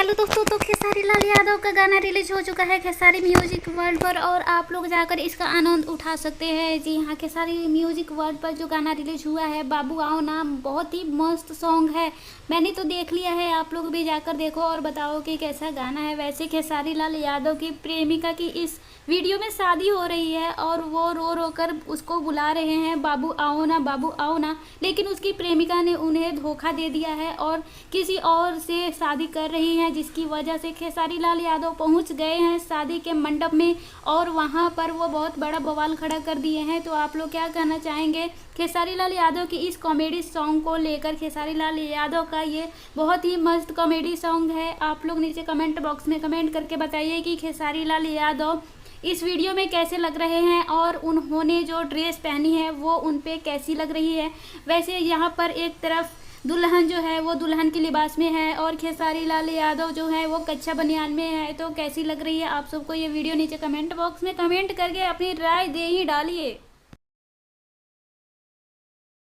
Hello दोस्तों, तो खेसारी लाल यादव का गाना रिलीज हो चुका है खेसारी म्यूजिक वर्ल्ड पर और आप लोग जाकर इसका आनंद उठा सकते हैं। जी हाँ, खेसारी म्यूजिक वर्ल्ड पर जो गाना रिलीज हुआ है बाबू आओ नाम, बहुत ही मस्त सॉन्ग है। मैंने तो देख लिया है, आप लोग भी जाकर देखो और बताओ कि कैसा गाना है। वैसे खेसारी लाल यादव की प्रेमिका की इस वीडियो में शादी हो रही है और वो रो रो कर उसको बुला रहे हैं बाबू आओ ना, लेकिन उसकी प्रेमिका ने उन्हें धोखा दे दिया है और किसी और से शादी कर रही हैं, जिसकी वजह से खेसारी लाल यादव पहुंच गए हैं शादी के मंडप में और वहां पर वो बहुत बड़ा बवाल खड़ा कर दिए हैं। तो आप लोग क्या कहना चाहेंगे खेसारी लाल यादव की इस कॉमेडी सॉन्ग को लेकर? खेसारी लाल यादव का ये बहुत ही मस्त कॉमेडी सॉन्ग है। आप लोग नीचे कमेंट बॉक्स में कमेंट करके बताइए कि खेसारी लाल यादव इस वीडियो में कैसे लग रहे हैं और उन्होंने जो ड्रेस पहनी है वो उन पे कैसी लग रही है। वैसे यहाँ पर एक तरफ दुल्हन जो है वो दुल्हन के लिबास में है और खेसारी लाल यादव जो है वो कच्चा बनियान में है। तो कैसी लग रही है आप सबको ये वीडियो? नीचे कमेंट बॉक्स में कमेंट करके अपनी राय दे ही डालिए।